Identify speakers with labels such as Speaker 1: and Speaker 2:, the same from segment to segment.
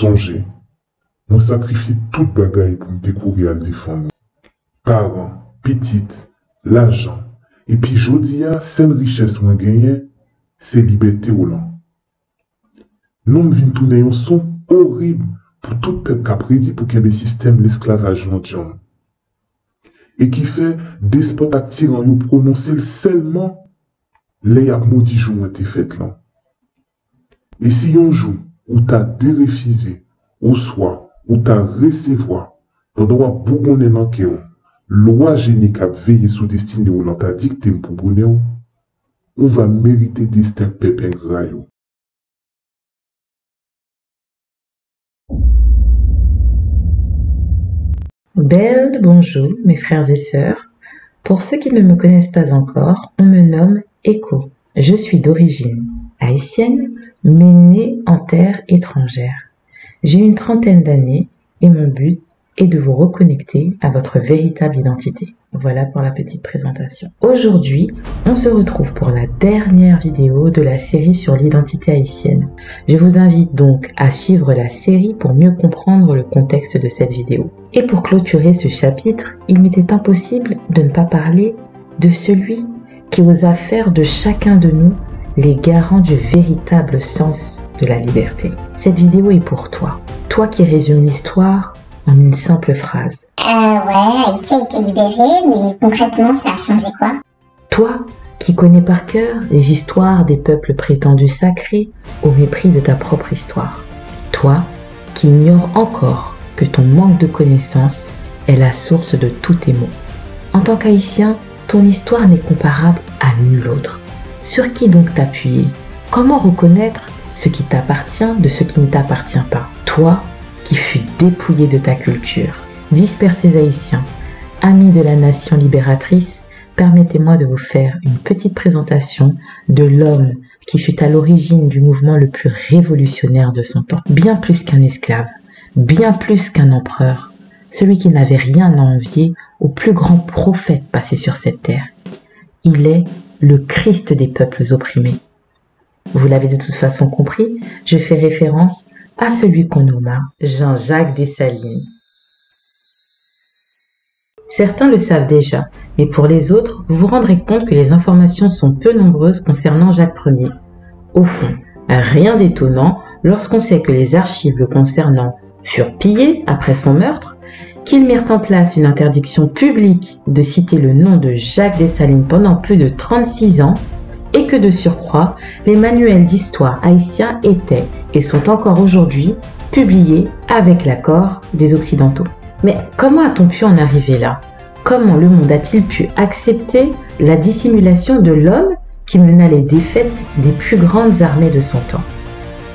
Speaker 1: Songez, nous sacrifions toute bagaille pour nous découvrir à le défendre. Parents, petites, l'argent, et puis jodia, seule richesse moins gagnée, c'est liberté au land. Nous venons tourner un son horrible pour tout peuple qui a prédit pour qu'il y ait des systèmes l'esclavage mondial. Et qui fait despote à tyran yo prononcer seulement les maudits jours ont été faits là. Et si un jour où t'as dérefusé, ou soit, où t'as recevoir, ton droit bougonner l'enquête, loi génique a veillé sous destinée ou l'on t'a dicté pour bonheur, on va mériter destin pépin graillot.
Speaker 2: Belle bonjour mes frères et sœurs. Pour ceux qui ne me connaissent pas encore, on me nomme Echo. Je suis d'origine haïtienne, mais née en terre étrangère. J'ai une trentaine d'années et mon but est de vous reconnecter à votre véritable identité. Voilà pour la petite présentation. Aujourd'hui, on se retrouve pour la dernière vidéo de la série sur l'identité haïtienne. Je vous invite donc à suivre la série pour mieux comprendre le contexte de cette vidéo. Et pour clôturer ce chapitre, il m'était impossible de ne pas parler de celui qui osa faire de chacun de nous les garants du véritable sens de la liberté. Cette vidéo est pour toi. Toi qui résume l'histoire en une simple phrase.
Speaker 3: Haïti a été libéré, mais concrètement, ça a changé quoi?
Speaker 2: Toi qui connais par cœur les histoires des peuples prétendus sacrés au mépris de ta propre histoire. Toi qui ignores encore que ton manque de connaissances est la source de tous tes maux. En tant qu'Haïtien, ton histoire n'est comparable à nulle autre. Sur qui donc t'appuyer? Comment reconnaître ce qui t'appartient de ce qui ne t'appartient pas? Toi qui fus dépouillé de ta culture. Dispersés Haïtiens, amis de la nation libératrice, permettez-moi de vous faire une petite présentation de l'homme qui fut à l'origine du mouvement le plus révolutionnaire de son temps. Bien plus qu'un esclave, bien plus qu'un empereur, celui qui n'avait rien à envier au plus grand prophète passé sur cette terre. Il est le Christ des peuples opprimés. Vous l'avez de toute façon compris, je fais référence à celui qu'on nomma Jean-Jacques Dessalines. Certains le savent déjà, mais pour les autres, vous vous rendrez compte que les informations sont peu nombreuses concernant Jacques Ier. Au fond, rien d'étonnant lorsqu'on sait que les archives le concernant furent pillées après son meurtre, qu'ils mirent en place une interdiction publique de citer le nom de Jacques Dessalines pendant plus de 36 ans, et que de surcroît, les manuels d'histoire haïtiens étaient et sont encore aujourd'hui publiés avec l'accord des Occidentaux. Mais comment a-t-on pu en arriver là? Comment le monde a-t-il pu accepter la dissimulation de l'homme qui mena les défaites des plus grandes armées de son temps?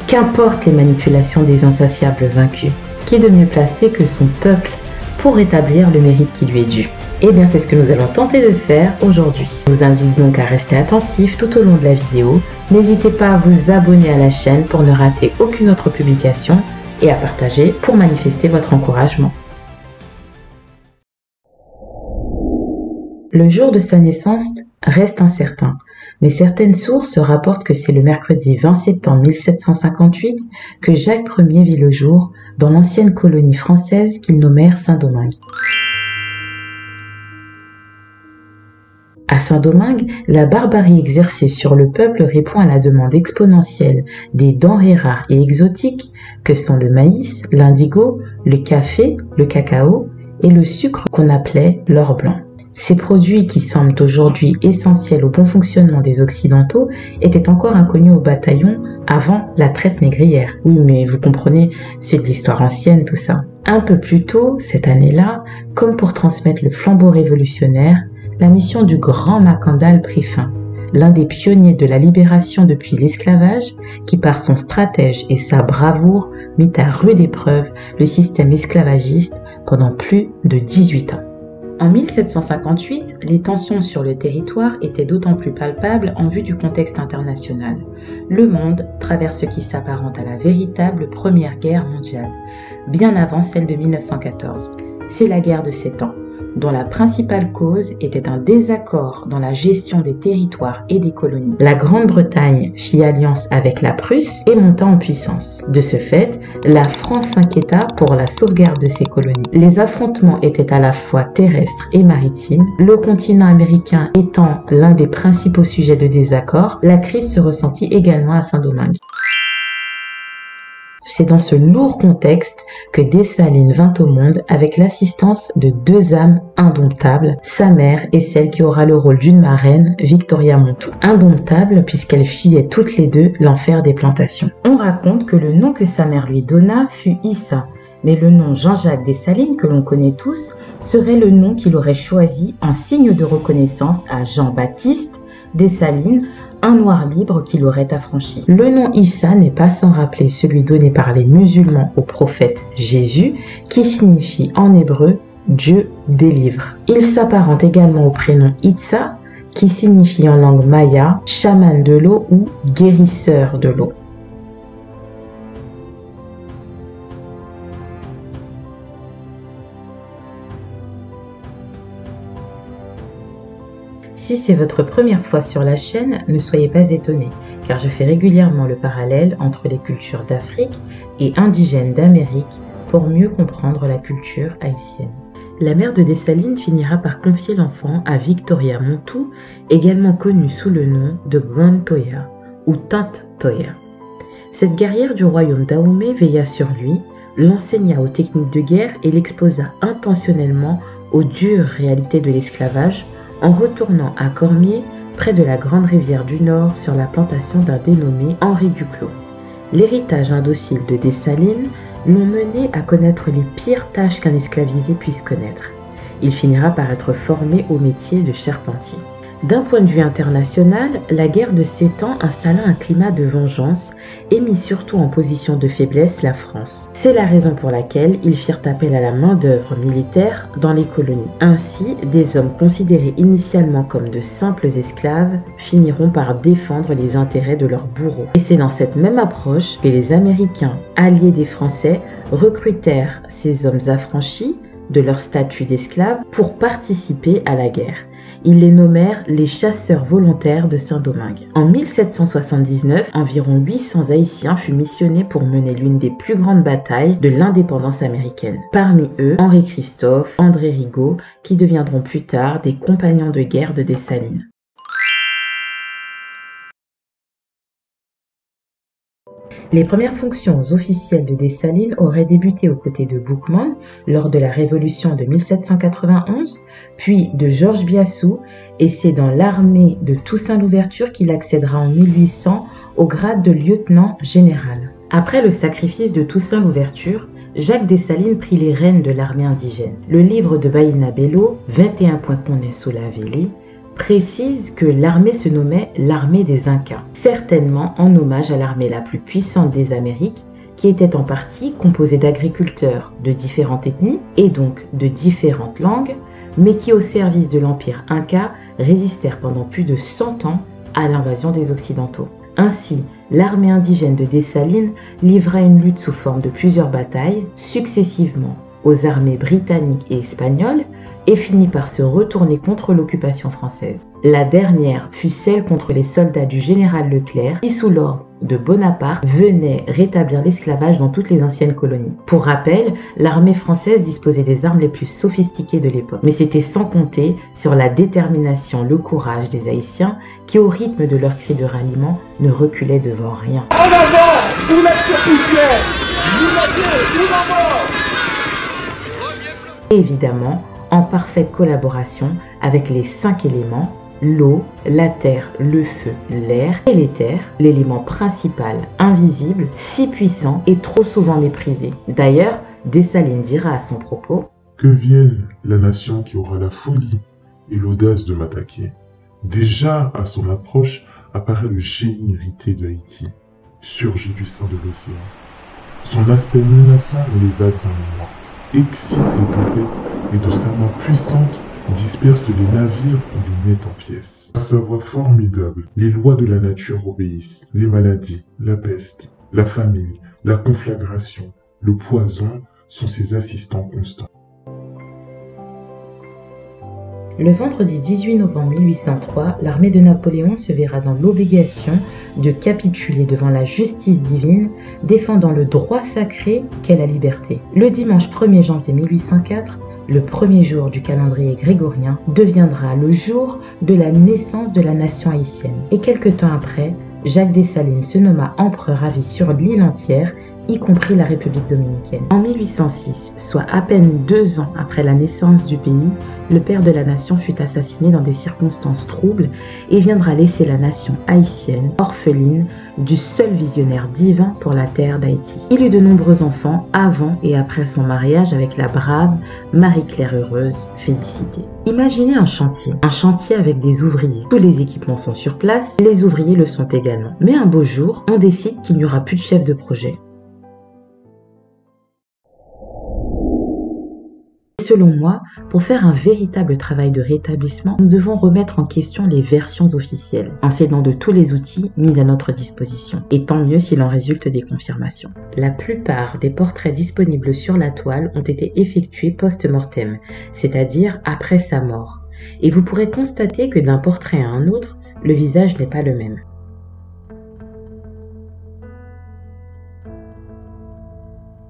Speaker 2: Qu'importe les manipulations des insatiables vaincus, qui est de mieux placé que son peuple pour rétablir le mérite qui lui est dû? Eh bien, c'est ce que nous allons tenter de faire aujourd'hui. Je vous invite donc à rester attentif tout au long de la vidéo. N'hésitez pas à vous abonner à la chaîne pour ne rater aucune autre publication et à partager pour manifester votre encouragement. Le jour de sa naissance reste incertain, mais certaines sources rapportent que c'est le mercredi 20 septembre 1758 que Jacques Ier vit le jour dans l'ancienne colonie française qu'ils nommèrent Saint-Domingue. À Saint-Domingue, la barbarie exercée sur le peuple répond à la demande exponentielle des denrées rares et exotiques que sont le maïs, l'indigo, le café, le cacao et le sucre qu'on appelait l'or blanc. Ces produits qui semblent aujourd'hui essentiels au bon fonctionnement des Occidentaux étaient encore inconnus au bataillon avant la traite négrière. Oui, mais vous comprenez, c'est de l'histoire ancienne tout ça. Un peu plus tôt, cette année-là, comme pour transmettre le flambeau révolutionnaire, la mission du grand Macandal prit fin, l'un des pionniers de la libération depuis l'esclavage, qui par son stratège et sa bravoure mit à rude épreuve le système esclavagiste pendant plus de 18 ans. En 1758, les tensions sur le territoire étaient d'autant plus palpables en vue du contexte international. Le monde traverse ce qui s'apparente à la véritable Première Guerre mondiale, bien avant celle de 1914. C'est la guerre de 7 ans. dont la principale cause était un désaccord dans la gestion des territoires et des colonies. La Grande-Bretagne fit alliance avec la Prusse et monta en puissance. De ce fait, la France s'inquiéta pour la sauvegarde de ses colonies. Les affrontements étaient à la fois terrestres et maritimes. Le continent américain étant l'un des principaux sujets de désaccord, la crise se ressentit également à Saint-Domingue. C'est dans ce lourd contexte que Dessalines vint au monde avec l'assistance de deux âmes indomptables, sa mère et celle qui aura le rôle d'une marraine, Victoria Montou. Indomptables puisqu'elles fuyaient toutes les deux l'enfer des plantations. On raconte que le nom que sa mère lui donna fut Issa, mais le nom Jean-Jacques Dessalines, que l'on connaît tous, serait le nom qu'il aurait choisi en signe de reconnaissance à Jean-Baptiste Dessalines, un noir libre qu'il aurait affranchi. Le nom Issa n'est pas sans rappeler celui donné par les musulmans au prophète Jésus, qui signifie en hébreu « Dieu délivre ». Il s'apparente également au prénom Itza, qui signifie en langue maya « chaman de l'eau » ou « guérisseur de l'eau ». Si c'est votre première fois sur la chaîne, ne soyez pas étonnés, car je fais régulièrement le parallèle entre les cultures d'Afrique et indigènes d'Amérique pour mieux comprendre la culture haïtienne. La mère de Dessalines finira par confier l'enfant à Victoria Montou, également connue sous le nom de Grande Toya ou Tante Toya. Cette guerrière du royaume d'Ahomey veilla sur lui, l'enseigna aux techniques de guerre et l'exposa intentionnellement aux dures réalités de l'esclavage, en retournant à Cormier, près de la grande rivière du Nord, sur la plantation d'un dénommé Henri Duclos. L'héritage indocile de Dessalines l'ont mené à connaître les pires tâches qu'un esclavisé puisse connaître. Il finira par être formé au métier de charpentier. D'un point de vue international, la guerre de 7 ans installa un climat de vengeance et mit surtout en position de faiblesse la France. C'est la raison pour laquelle ils firent appel à la main-d'œuvre militaire dans les colonies. Ainsi, des hommes considérés initialement comme de simples esclaves finiront par défendre les intérêts de leurs bourreaux. Et c'est dans cette même approche que les Américains, alliés des Français, recrutèrent ces hommes affranchis de leur statut d'esclaves pour participer à la guerre. Ils les nommèrent les chasseurs volontaires de Saint-Domingue. En 1779, environ 800 Haïtiens furent missionnés pour mener l'une des plus grandes batailles de l'indépendance américaine. Parmi eux, Henri Christophe, André Rigaud, qui deviendront plus tard des compagnons de guerre de Dessalines. Les premières fonctions officielles de Dessalines auraient débuté aux côtés de Boukman lors de la Révolution de 1791, puis de Georges Biassou, et c'est dans l'armée de Toussaint Louverture qu'il accédera en 1800 au grade de lieutenant général. Après le sacrifice de Toussaint Louverture, Jacques Dessalines prit les rênes de l'armée indigène. Le livre de Baïna Bello, 21 Poinconnet sous la Vili, précise que l'armée se nommait l'armée des Incas, certainement en hommage à l'armée la plus puissante des Amériques, qui était en partie composée d'agriculteurs de différentes ethnies et donc de différentes langues, mais qui au service de l'empire Inca résistèrent pendant plus de 100 ans à l'invasion des Occidentaux. Ainsi, l'armée indigène de Dessalines livra une lutte sous forme de plusieurs batailles, successivement aux armées britanniques et espagnoles, et finit par se retourner contre l'occupation française. La dernière fut celle contre les soldats du général Leclerc, qui sous l'ordre de Bonaparte venait rétablir l'esclavage dans toutes les anciennes colonies. Pour rappel, l'armée française disposait des armes les plus sophistiquées de l'époque, mais c'était sans compter sur la détermination, le courage des Haïtiens, qui au rythme de leurs cris de ralliement ne reculaient devant rien.
Speaker 4: En avant pour l'action poussière, l'unité, ou la mort.
Speaker 2: Évidemment, en parfaite collaboration avec les 5 éléments, l'eau, la terre, le feu, l'air et l'éther, l'élément principal, invisible, si puissant et trop souvent méprisé. D'ailleurs, Dessalines dira à son propos
Speaker 1: « Que vienne la nation qui aura la folie et l'audace de m'attaquer. Déjà, à son approche, apparaît le génie hérité d'Haïti, surgi du sein de l'océan. Son aspect menaçant les vagues en moi, excite les tempêtes et de sa main puissante disperse les navires ou les met en pièces. À sa voix formidable, les lois de la nature obéissent. Les maladies, la peste, la famine, la conflagration, le poison sont ses assistants constants.
Speaker 2: Le vendredi 18 novembre 1803, l'armée de Napoléon se verra dans l'obligation de capituler devant la justice divine, défendant le droit sacré qu'est la liberté. Le dimanche 1er janvier 1804, le premier jour du calendrier grégorien, deviendra le jour de la naissance de la nation haïtienne. Et quelque temps après, Jacques Dessalines se nomma empereur à vie sur l'île entière, y compris la République dominicaine. En 1806, soit à peine 2 ans après la naissance du pays, le père de la nation fut assassiné dans des circonstances troubles et viendra laisser la nation haïtienne orpheline du seul visionnaire divin pour la terre d'Haïti. Il eut de nombreux enfants avant et après son mariage avec la brave Marie-Claire Heureuse, Félicité. Imaginez un chantier avec des ouvriers. Tous les équipements sont sur place, les ouvriers le sont également. Mais un beau jour, on décide qu'il n'y aura plus de chef de projet. Selon moi, pour faire un véritable travail de rétablissement, nous devons remettre en question les versions officielles, en s'aidant de tous les outils mis à notre disposition. Et tant mieux s'il en résulte des confirmations. La plupart des portraits disponibles sur la toile ont été effectués post-mortem, c'est-à-dire après sa mort. Et vous pourrez constater que d'un portrait à un autre, le visage n'est pas le même.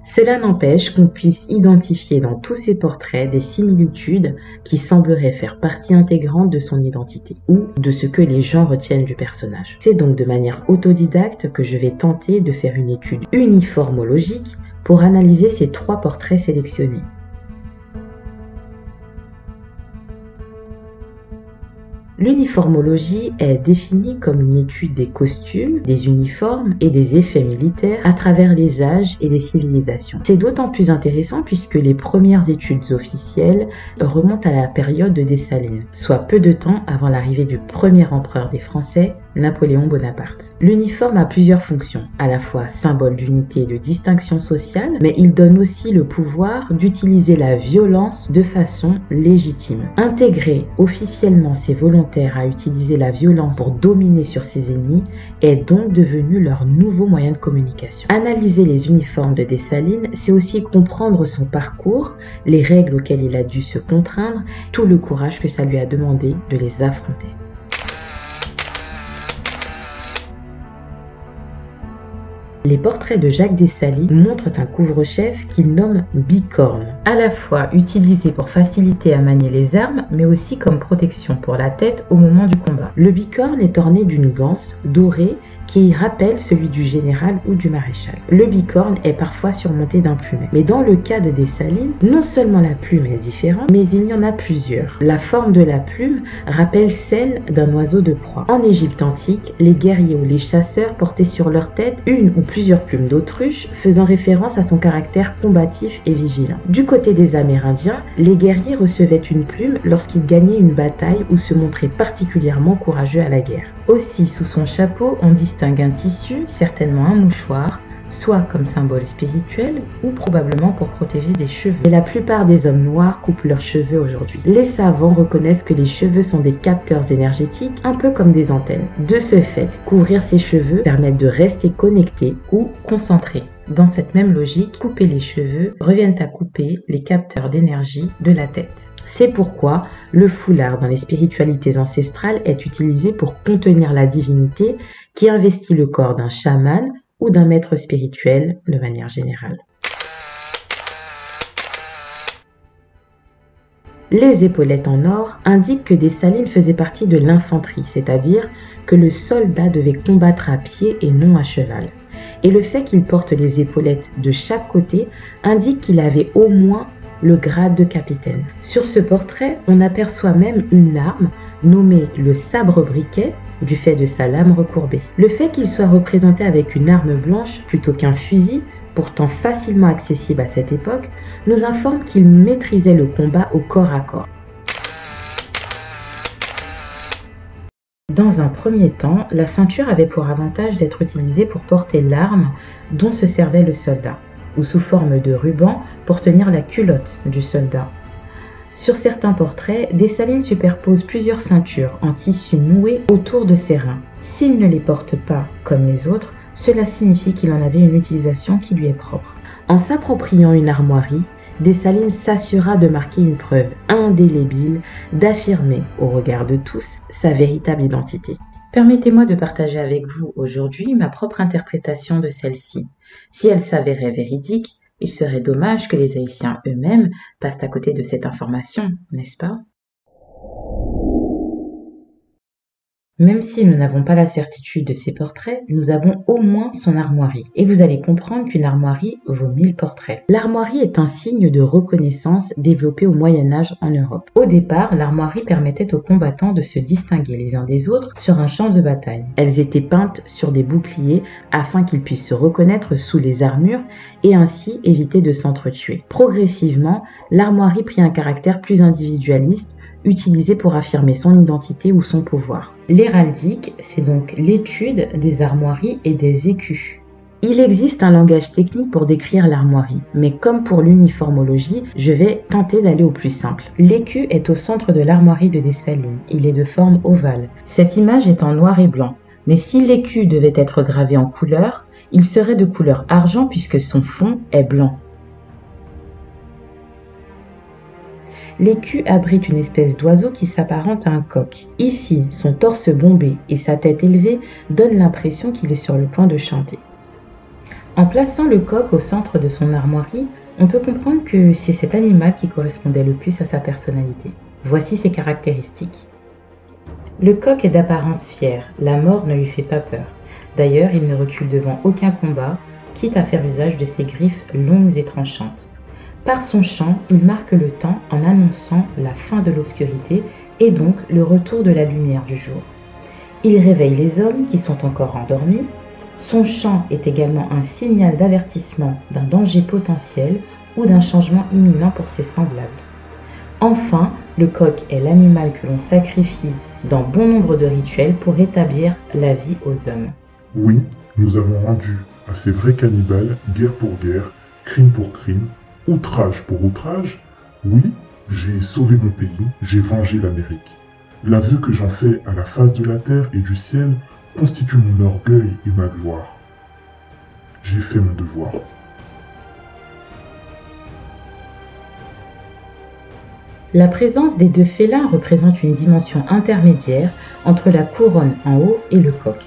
Speaker 2: Cela n'empêche qu'on puisse identifier dans tous ces portraits des similitudes qui sembleraient faire partie intégrante de son identité ou de ce que les gens retiennent du personnage. C'est donc de manière autodidacte que je vais tenter de faire une étude uniformologique pour analyser ces 3 portraits sélectionnés. L'uniformologie est définie comme une étude des costumes, des uniformes et des effets militaires à travers les âges et les civilisations. C'est d'autant plus intéressant puisque les premières études officielles remontent à la période de Dessalines, soit peu de temps avant l'arrivée du premier empereur des Français, Napoléon Bonaparte. L'uniforme a plusieurs fonctions, à la fois symbole d'unité et de distinction sociale, mais il donne aussi le pouvoir d'utiliser la violence de façon légitime. Intégrer officiellement ses volontaires à utiliser la violence pour dominer sur ses ennemis est donc devenu leur nouveau moyen de communication. Analyser les uniformes de Dessalines, c'est aussi comprendre son parcours, les règles auxquelles il a dû se contraindre, tout le courage que ça lui a demandé de les affronter. Les portraits de Jacques Dessalines montrent un couvre-chef qu'il nomme bicorne, à la fois utilisé pour faciliter à manier les armes, mais aussi comme protection pour la tête au moment du combat. Le bicorne est orné d'une ganse dorée qui rappelle celui du général ou du maréchal. Le bicorne est parfois surmonté d'un plumet. Mais dans le cas de Dessalines, non seulement la plume est différente, mais il y en a plusieurs. La forme de la plume rappelle celle d'un oiseau de proie. En Égypte antique, les guerriers ou les chasseurs portaient sur leur tête une ou plusieurs plumes d'autruche, faisant référence à son caractère combatif et vigilant. Du côté des Amérindiens, les guerriers recevaient une plume lorsqu'ils gagnaient une bataille ou se montraient particulièrement courageux à la guerre. Aussi, sous son chapeau, on distingue un tissu, certainement un mouchoir, soit comme symbole spirituel ou probablement pour protéger des cheveux. Et la plupart des hommes noirs coupent leurs cheveux aujourd'hui. Les savants reconnaissent que les cheveux sont des capteurs énergétiques, un peu comme des antennes. De ce fait, couvrir ses cheveux permet de rester connecté ou concentré. Dans cette même logique, couper les cheveux reviennent à couper les capteurs d'énergie de la tête. C'est pourquoi le foulard dans les spiritualités ancestrales est utilisé pour contenir la divinité qui investit le corps d'un chaman ou d'un maître spirituel de manière générale. Les épaulettes en or indiquent que Dessalines faisait partie de l'infanterie, c'est-à-dire que le soldat devait combattre à pied et non à cheval. Et le fait qu'il porte les épaulettes de chaque côté indique qu'il avait au moins le grade de capitaine. Sur ce portrait, on aperçoit même une arme nommée le sabre-briquet du fait de sa lame recourbée. Le fait qu'il soit représenté avec une arme blanche plutôt qu'un fusil, pourtant facilement accessible à cette époque, nous informe qu'il maîtrisait le combat au corps à corps. Dans un premier temps, la ceinture avait pour avantage d'être utilisée pour porter l'arme dont se servait le soldat, ou sous forme de ruban pour tenir la culotte du soldat. Sur certains portraits, Dessalines superpose plusieurs ceintures en tissu noué autour de ses reins. S'il ne les porte pas comme les autres, cela signifie qu'il en avait une utilisation qui lui est propre. En s'appropriant une armoirie, Dessalines s'assura de marquer une preuve indélébile, d'affirmer, au regard de tous, sa véritable identité. Permettez-moi de partager avec vous aujourd'hui ma propre interprétation de celle-ci. Si elle s'avérait véridique, il serait dommage que les Haïtiens eux-mêmes passent à côté de cette information, n'est-ce pas? Même si nous n'avons pas la certitude de ses portraits, nous avons au moins son armoirie. Et vous allez comprendre qu'une armoirie vaut 1000 portraits. L'armoirie est un signe de reconnaissance développé au Moyen-Âge en Europe. Au départ, l'armoirie permettait aux combattants de se distinguer les uns des autres sur un champ de bataille. Elles étaient peintes sur des boucliers afin qu'ils puissent se reconnaître sous les armures et ainsi éviter de s'entretuer. Progressivement, l'armoirie prit un caractère plus individualiste, utilisé pour affirmer son identité ou son pouvoir. L'héraldique, c'est donc l'étude des armoiries et des écus. Il existe un langage technique pour décrire l'armoirie, mais comme pour l'uniformologie, je vais tenter d'aller au plus simple. L'écu est au centre de l'armoirie de Dessalines. Il est de forme ovale. Cette image est en noir et blanc, mais si l'écu devait être gravé en couleur, il serait de couleur argent puisque son fond est blanc. L'écu abrite une espèce d'oiseau qui s'apparente à un coq. Ici, son torse bombé et sa tête élevée donnent l'impression qu'il est sur le point de chanter. En plaçant le coq au centre de son armoirie, on peut comprendre que c'est cet animal qui correspondait le plus à sa personnalité. Voici ses caractéristiques. Le coq est d'apparence fière, la mort ne lui fait pas peur. D'ailleurs, il ne recule devant aucun combat, quitte à faire usage de ses griffes longues et tranchantes. Par son chant, il marque le temps en annonçant la fin de l'obscurité et donc le retour de la lumière du jour. Il réveille les hommes qui sont encore endormis. Son chant est également un signal d'avertissement d'un danger potentiel ou d'un changement imminent pour ses semblables. Enfin, le coq est l'animal que l'on sacrifie dans bon nombre de rituels pour rétablir la vie aux hommes.
Speaker 1: Oui, nous avons rendu à ces vrais cannibales, guerre pour guerre, crime pour crime, outrage pour outrage. Oui, j'ai sauvé mon pays, j'ai vengé l'Amérique. L'aveu que j'en fais à la face de la terre et du ciel constitue mon orgueil et ma gloire. J'ai fait mon devoir.
Speaker 2: La présence des deux félins représente une dimension intermédiaire entre la couronne en haut et le coq.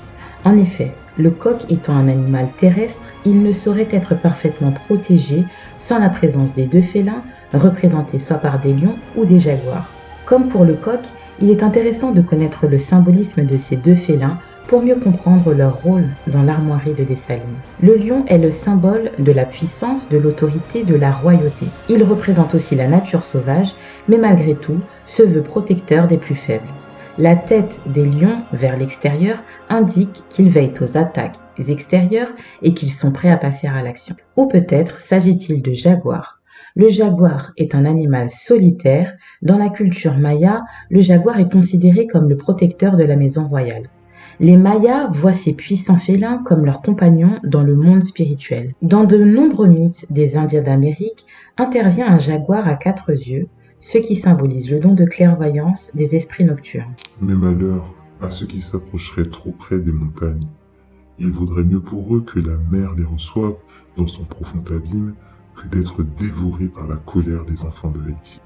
Speaker 2: En effet, le coq étant un animal terrestre, il ne saurait être parfaitement protégé sans la présence des deux félins, représentés soit par des lions ou des jaguars. Comme pour le coq, il est intéressant de connaître le symbolisme de ces deux félins pour mieux comprendre leur rôle dans l'armoirie de Dessalines. Le lion est le symbole de la puissance, de l'autorité, de la royauté. Il représente aussi la nature sauvage, mais malgré tout, se veut protecteur des plus faibles. La tête des lions vers l'extérieur indique qu'ils veillent aux attaques extérieures et qu'ils sont prêts à passer à l'action. Ou peut-être s'agit-il de jaguar. Le jaguar est un animal solitaire. Dans la culture maya, le jaguar est considéré comme le protecteur de la maison royale. Les Mayas voient ces puissants félins comme leurs compagnons dans le monde spirituel. Dans de nombreux mythes des Indiens d'Amérique, intervient un jaguar à 4 yeux, ce qui symbolise le don de clairvoyance des esprits nocturnes.
Speaker 1: Mais malheur à ceux qui s'approcheraient trop près des montagnes. Il vaudrait mieux pour eux que la mer les reçoive dans son profond abîme que d'être dévorés par la colère des enfants de Haïti.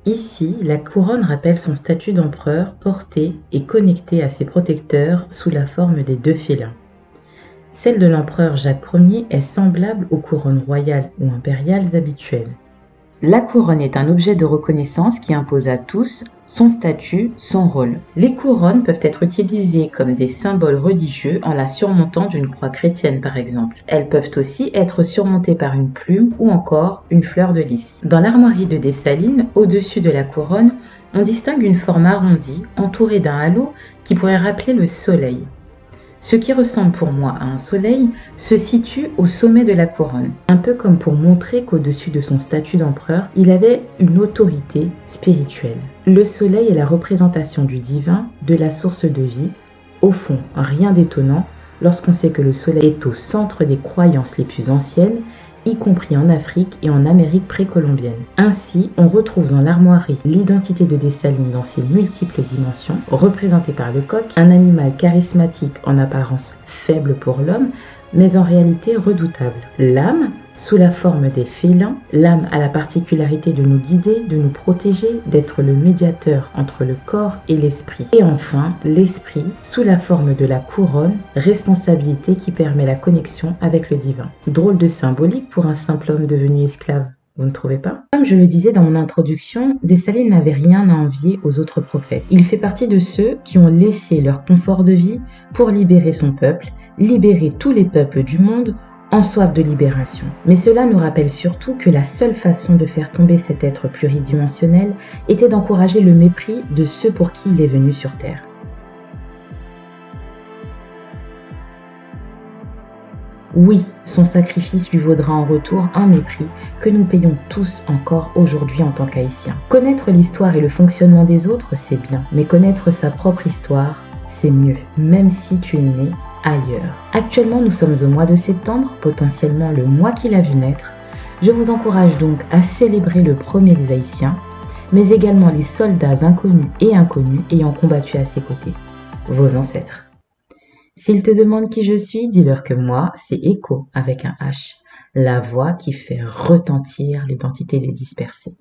Speaker 2: Ici, la couronne rappelle son statut d'empereur porté et connecté à ses protecteurs sous la forme des deux félins. Celle de l'empereur Jacques Ier est semblable aux couronnes royales ou impériales habituelles. La couronne est un objet de reconnaissance qui impose à tous son statut, son rôle. Les couronnes peuvent être utilisées comme des symboles religieux en la surmontant d'une croix chrétienne par exemple. Elles peuvent aussi être surmontées par une plume ou encore une fleur de lys. Dans l'armoirie de Dessalines, au-dessus de la couronne, on distingue une forme arrondie entourée d'un halo qui pourrait rappeler le soleil. Ce qui ressemble pour moi à un soleil se situe au sommet de la couronne, un peu comme pour montrer qu'au-dessus de son statut d'empereur, il avait une autorité spirituelle. Le soleil est la représentation du divin, de la source de vie. Au fond, rien d'étonnant lorsqu'on sait que le soleil est au centre des croyances les plus anciennes, y compris en Afrique et en Amérique précolombienne. Ainsi, on retrouve dans l'armoirie l'identité de Dessalines dans ses multiples dimensions, représentée par le coq, un animal charismatique en apparence faible pour l'homme, mais en réalité redoutable. L'âme, sous la forme des félins, l'âme a la particularité de nous guider, de nous protéger, d'être le médiateur entre le corps et l'esprit. Et enfin, l'esprit, sous la forme de la couronne, responsabilité qui permet la connexion avec le divin. Drôle de symbolique pour un simple homme devenu esclave. Vous ne trouvez pas? Comme je le disais dans mon introduction, Dessalines n'avait rien à envier aux autres prophètes. Il fait partie de ceux qui ont laissé leur confort de vie pour libérer son peuple, libérer tous les peuples du monde en soif de libération. Mais cela nous rappelle surtout que la seule façon de faire tomber cet être pluridimensionnel était d'encourager le mépris de ceux pour qui il est venu sur Terre. Oui, son sacrifice lui vaudra en retour un mépris que nous payons tous encore aujourd'hui en tant qu'Haïtiens. Connaître l'histoire et le fonctionnement des autres, c'est bien, mais connaître sa propre histoire, c'est mieux, même si tu es né ailleurs. Actuellement, nous sommes au mois de septembre, potentiellement le mois qu'il a vu naître. Je vous encourage donc à célébrer le premier des Haïtiens, mais également les soldats inconnus et inconnus ayant combattu à ses côtés, vos ancêtres. S'ils te demandent qui je suis, dis-leur que moi, c'est Echo avec un H, la voix qui fait retentir l'identité des dispersés.